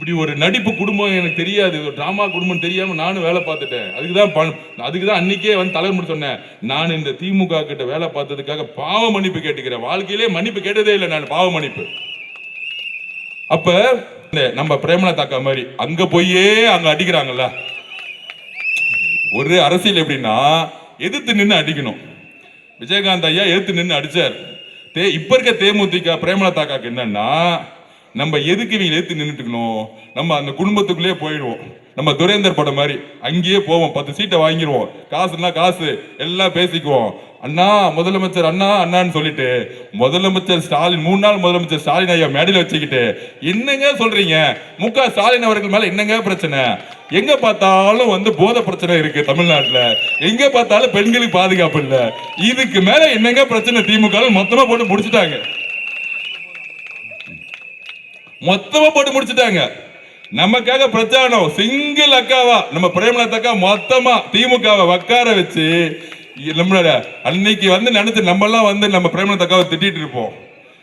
இப்படி ஒரு நடிப்பு குடும்பம் எனக்கு தெரியாது, ஒரு டிராமா குடும்பம் தெரியாம நானும் வேலை பார்த்துட்டேன். அதுக்குதான் அன்னைக்கே வந்து தலைவர் சொன்னேன், நான் இந்த திமுக கிட்ட வேலை பார்த்ததுக்காக பாவ மன்னிப்பு கேட்டுக்கிறேன். வாழ்க்கையிலே மன்னிப்பு கேட்டதே இல்லை நான், பாவ மன்னிப்பு. அப்ப நம்ம பிரேமலதா அக்கா மாதிரி அங்க போயே அங்க அடிக்கிறாங்கல்ல. ஒரு அரசியல் எப்படின்னா எதிர்த்து நின்று அடிக்கணும். விஜயகாந்த் ஐயா எதிர்த்து நின்று அடிச்சார். இப்ப இருக்க தேமுதிக பிரேமலதா அக்காக்கு என்னன்னா, நம்ம எதுக்கு இவங்க எடுத்து நின்றுட்டுக்கணும், நம்ம அந்த குடும்பத்துக்குள்ளேயே போயிடுவோம். நம்ம துரேந்தர் படம் மாதிரி அங்கேயே போவோம், 10 சீட்டை வாங்கிடுவோம், காசுன்னா காசு எல்லாம் பேசிக்குவோம். அண்ணா முதலமைச்சர் அண்ணா அண்ணான்னு சொல்லிட்டு முதலமைச்சர் ஸ்டாலின் 3 நாள் முதலமைச்சர் ஸ்டாலின் ஐயா மேடையில் வச்சுக்கிட்டு என்னங்க சொல்றீங்க, முக ஸ்டாலின் அவர்கள் மேல என்னங்க பிரச்சனை? எங்க பார்த்தாலும் வந்து போதை பிரச்சனை இருக்கு தமிழ்நாட்டுல, எங்க பார்த்தாலும் பெண்களுக்கு பாதுகாப்பு இல்ல, இதுக்கு மேல என்னங்க பிரச்சனை? திமுக மொத்தமா போட்டு முடிச்சுட்டாங்க, மொத்தமா போட்டு முடிச்சுட்டாங்க. நமக்காக பிரச்சாரம் சிங்கிள் அக்காவா நம்ம பிரேமலதா அக்கா மொத்தமா திமுகவை உட்கார வச்சு நம்மளோட அன்னைக்கு வந்து நினைச்சு நம்ம எல்லாம் வந்து நம்ம பிரேமலதா அக்காவை திட்டிட்டு இருப்போம்.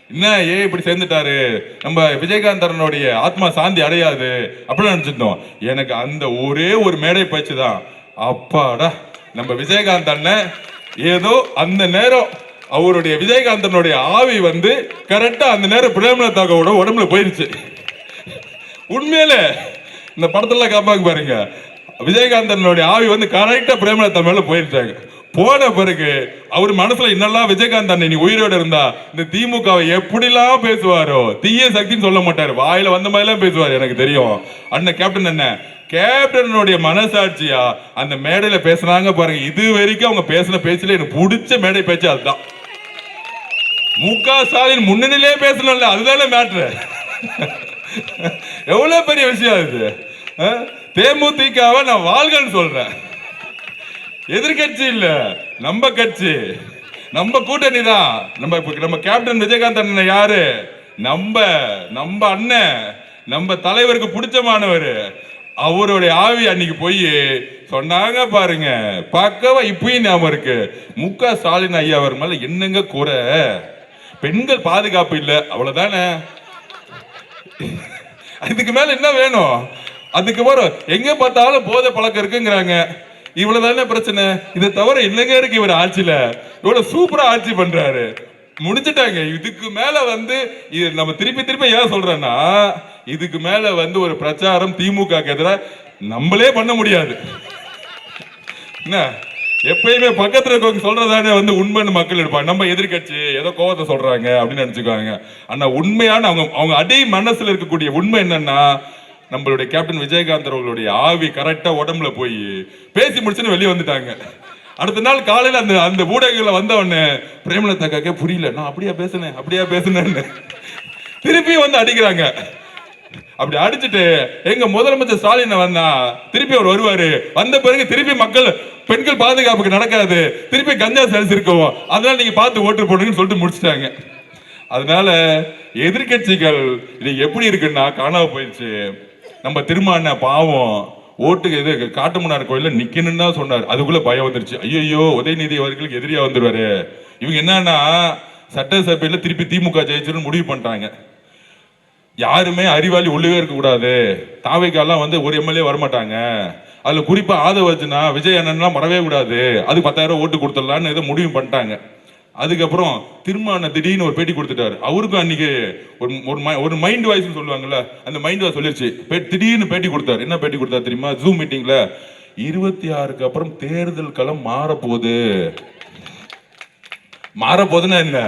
என்ன இப்படி சேர்ந்துட்டாரு, நம்ம விஜயகாந்தனுடைய ஆத்மா சாந்தி அடையாது அப்படின்னு நினைச்சிருந்தோம். எனக்கு அந்த ஒரே ஒரு மேடை பயிற்சி தான், அப்பாடா நம்ம விஜயகாந்த் அண்ணன் ஏதோ அந்த நேரம் அவருடைய விஜயகாந்தனுடைய ஆவி வந்து கரெக்டா அந்த நேரம் பிரேமலதாவோட உடம்புல போயிருச்சு. உண்மையிலே இந்த படத்துல காப்பாங்க பாருங்க, விஜயகாந்தனுடைய ஆவி வந்து கரெக்டா பிரேமலதா மேல போயிருச்சாங்க. போன பிறகு அவர் மனசுல என்னெல்லாம் விஜயகாந்த் அண்ணன் நீ உயிரோட இருந்தா இந்த திமுகவை எப்படிலாம் பேசுவாரோ, தீய சக்தின்னு சொல்ல மாட்டாரு, வாயில வந்த மாதிரி எல்லாம் பேசுவாரு எனக்கு தெரியும். அண்ணன் கேப்டன் அண்ணன் கேப்டனுடைய மனசாட்சியா அந்த மேடையில பேசுறாங்க பாருங்க. இது வரைக்கும் அவங்க பேசின பேச்சுல எனக்கு பிடிச்ச மேடை பேச்சு அதுதான். முக ஸ்டாலின் முன்னணியிலே பேசணும்ல, அதுதானே மேட்ரு. எவ்வளவு பெரிய விஷயம் இது. தேமுதிகவை நான் வாழ்கன்னு சொல்றேன், எதிர்கட்சி இல்ல, நம்ம கட்சி, நம்ம கூட்டணி தான். நம்ம கேப்டன் விஜயகாந்த் அண்ணன் யாரு? நம்ம அண்ணன், நம்ம தலைவருக்கு பிடிச்சமானவர். அவருடைய ஆவி அன்னைக்கு போய் சொன்னாங்க பாருங்க, பக்கவா இப்பயும் ஞாபகம் இருக்கு. முக ஸ்டாலின் ஐயா அவர் மேல என்னங்க குறை? பெண்கள் பாதுகாப்பு இல்ல, அவ்வளவுதானே. இதுக்கு மேல என்ன வேணும்? அதுக்கு வரும் எங்க பார்த்தாலும் போதை பழக்கம் இருக்குங்கிறாங்க, இவ்வளவுதானே பிரச்சனை. இதை தவிர என்னங்க இருக்கு இவர் ஆட்சியில? இவ்வளவு சூப்பரா ஆட்சி பண்றாரு, முடிச்சுட்டாங்க. இதுக்கு மேல வந்து நம்ம திருப்பி ஏன் சொல்றேன்னா, இதுக்கு மேல வந்து ஒரு பிரச்சாரம் திமுக எதிராக நம்மளே பண்ண முடியாது. என்ன எப்பயுமே பக்கத்துல இருக்கவங்க சொல்றதானே வந்து உண்மைன்னு மக்கள் எடுப்பாங்க. நம்ம எதிர்கட்சி ஏதோ கோவத்தை சொல்றாங்க அப்படின்னு நினைச்சுக்குவாங்க. ஆனா உண்மையான அவங்க அடி மனசுல இருக்கக்கூடிய உண்மை என்னன்னா, நம்மளுடைய கேப்டன் விஜயகாந்த் அவர்களுடைய ஆவி கரெக்டா உடம்புல போய் பேசி முடிச்சுன்னு வெளியே வந்துட்டாங்க. அடுத்த நாள் காலையில அந்த ஊடகங்களை வந்தவொடனே பிரேமலதா அக்காக்கே புரியல, நான் அப்படியா பேசுனேன்னு திருப்பி வந்து அடிக்கிறாங்க. அப்படி அடிச்சுட்டு எங்க முதலமைச்சர் ஸ்டாலின் வந்தா திருப்பி அவர் வருவாரு, வந்த பிறகு திருப்பி மக்கள் பெண்கள் பாதுகாப்புக்கு நடக்காது, திருப்பி கஞ்சா சேல்ஸ் இருக்கும், அதனால நீங்க பார்த்து ஓட்டு போடுங்கன்னு சொல்லிட்டு முடிச்சுட்டாங்க. அதனால எதிர்கட்சிகள் இது எப்படி இருக்குன்னா காணாம போயிடுச்சு. நம்ம திருமான பாவம் ஓட்டுக்கு எது காட்டுமன்னார் கோயில நிக்கணும்னு தான் சொன்னார், அதுக்குள்ள பயம் வந்துருச்சு. ஐயோ உதயநிதி அவர்களுக்கு எதிரியா வந்துருவாரு. இவங்க என்னன்னா சட்டசபையில திருப்பி திமுக ஜெயிச்சிருன்னு முடிவு பண்ணிட்டாங்க. யாருமே அறிவாளி உள்ளவே இருக்க கூடாது, தாவைக்கெல்லாம் வந்து ஒரு எம்எல்ஏ வரமாட்டாங்க, அதுல குறிப்பா ஆதவர்ஜனா விஜய் அண்ணன்லாம் வரவே கூடாது, அது 10,000 ஓட்டு கொடுத்துடலான்னு ஏதோ முடிவு பண்ணிட்டாங்க. அதுக்கப்புறம் திருமான திடீர்னு ஒரு பேட்டி கொடுத்துட்டாரு. அவருக்கும் அன்னைக்கு ஒரு மைண்ட் வாய்ஸ் சொல்லுவாங்கல்ல, அந்த மைண்ட் வாய்ஸ் சொல்லிருச்சு. திடீர்னு பேட்டி கொடுத்தாரு. என்ன பேட்டி கொடுத்தாரு தெரியுமா? ஜூம் மீட்டிங்ல 26க்கு அப்புறம் தேர்தல் களம் மாறப்போகுதுன்னா என்ன,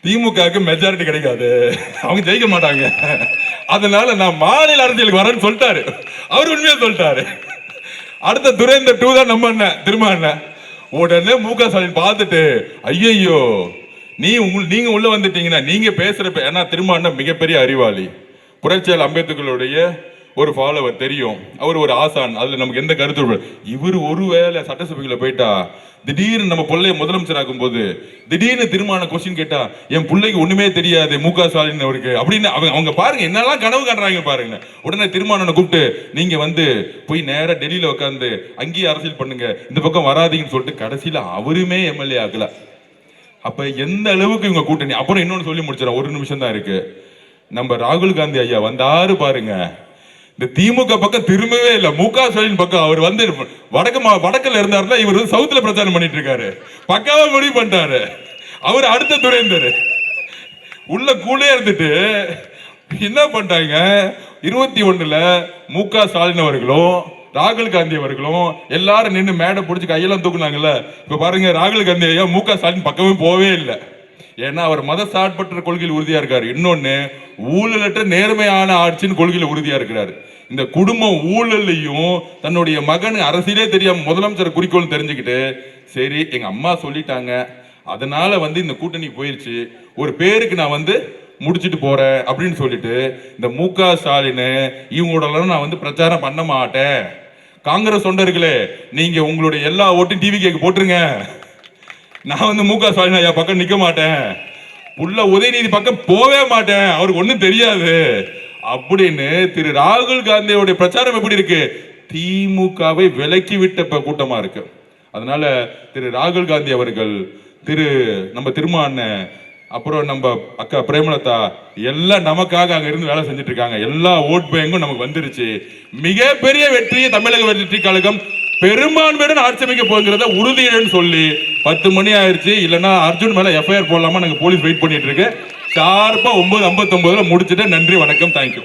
திமுகவுக்கு மெஜாரிட்டி கிடைக்காது, அவங்க ஜெயிக்க மாட்டாங்க, அதனால நான் மாநில அரசியலுக்கு வரேன்னு சொல்லிட்டாரு. அவர் உண்மையா சொல்லிட்டாரு. அடுத்த துரேந்தர் 2 தான் நம்ம அண்ணன் திரும்ப அண்ணன். உடனே முக ஸ்டாலின் பார்த்துட்டு ஐயோ நீங்க உள்ள வந்துட்டீங்கன்னா நீங்க பேசுறப்ப, ஏன்னா திரும்ப அண்ணன் மிகப்பெரிய அறிவாளி, புரட்சியாளர் அம்பேத்கருடைய ஒரு ஃபாலோவர் தெரியும், அவர் ஒரு ஆசான், அதுல நமக்கு எந்த கருத்து. இவர் ஒருவேளை சட்டசபைக்குள்ள போயிட்டா திடீர்னு நம்ம பிள்ளைய முதலமைச்சர் ஆகும் போது திடீர்னு திருமான கொஸ்டின் கேட்டா என் பிள்ளைக்கு ஒண்ணுமே தெரியாது முக ஸ்டாலின் அவருக்கு அப்படின்னு அவங்க பாருங்க என்னெல்லாம் கனவு காண்றாங்க பாருங்க. உடனே திருமானனை கூப்பிட்டு நீங்க வந்து போய் நேரா டெல்லியில உட்காந்து அங்கேயே அரசியல் பண்ணுங்க, இந்த பக்கம் வராதீங்கன்னு சொல்லிட்டு கடைசியில அவருமே எம்எல்ஏ ஆகல. அப்ப எந்த அளவுக்கு இவங்க கூட்டணி. அப்புறம் இன்னொன்னு சொல்லி முடிச்சிடறேன், ஒரு நிமிஷம் தான் இருக்கு. நம்ம ராகுல் காந்தி ஐயா வந்தாரு பாருங்க, இந்த திமுக பக்கம் திரும்பவே இல்லை. முக ஸ்டாலின் பக்கம் அவர் வந்து வடக்குல இருந்தாருன்னா இவர் வந்து சவுத்துல பிரச்சாரம் பண்ணிட்டு இருக்காரு. பக்காவா முடிவு பண்ணிட்டாரு. அவர் அடுத்த துறைந்தாரு உள்ள கூலே இருந்துட்டு என்ன பண்ணிட்டாங்க, 21ல முக ஸ்டாலின் அவர்களும் ராகுல் காந்தி அவர்களும் எல்லாரும் நின்று மேடை பிடிச்சி கையெல்லாம் தூக்குனாங்கல்ல. இப்ப பாருங்க, ராகுல் காந்தி ஐயா முக ஸ்டாலின் பக்கமே போவே இல்லை. ஏன்னா அவர் மத சார்பற்ற கொள்கையில் உறுதியா இருக்காரு. இன்னொன்னு, ஊழலற்ற நேர்மையான ஆட்சின்னு கொள்கையில் உறுதியா இருக்கிறாரு. இந்த குடும்பம் ஊழலையும் தன்னுடைய மகன் அரசியலே தெரியாம முதலமைச்சர் குறிக்கோள் தெரிஞ்சுக்கிட்டு, சரி எங்க அம்மா சொல்லிட்டாங்க, அதனால வந்து இந்த கூட்டணி போயிருச்சு, ஒரு பேருக்கு நான் வந்து முடிச்சிட்டு போறேன் அப்படின்னு சொல்லிட்டு இந்த முக ஸ்டாலின் இவங்களோட நான் வந்து பிரச்சாரம் பண்ண மாட்டேன். காங்கிரஸ் தொண்டர்களே, நீங்க உங்களுடைய எல்லா ஓட்டும் டிவி கேக்கு போட்டுருங்க. நான் வந்து முக ஸ்டாலின் ஐயா பக்கம் நிக்க மாட்டேன், உள்ள உதயநிதி பக்கம் போவே மாட்டேன், அவருக்கு ஒண்ணும் தெரியாது அப்படின்னு திரு ராகுல் காந்தியோட பிரச்சாரம் எப்படி இருக்கு? திமுகவை விலக்கி விட்ட கூட்டமா இருக்கு. அதனால திரு ராகுல் காந்தி அவர்கள், நம்ம திருமாவளவன், அப்புறம் நம்ம அக்கா பிரேமலதா எல்லாம் நமக்காக அங்க இருந்து வேலை செஞ்சுட்டு இருக்காங்க. எல்லா ஓட் பேங்கும் நமக்கு வந்துருச்சு. மிகப்பெரிய வெற்றியை தமிழக வெற்றி கழகம் பெரும்பான்மையுடன் ஆட்சி அமைக்க போகிறத உறுதியுடன் சொல்லி 10 மணி ஆயிடுச்சு. இல்லைன்னா அர்ஜுன் மேல எஃப்ஐஆர் போடலாமா, நாங்க போலீஸ் வெயிட் பண்ணிட்டு இருக்கு. ஷார்ப்பா 9:59 முடிச்சுட்டு நன்றி, வணக்கம், தேங்க்யூ.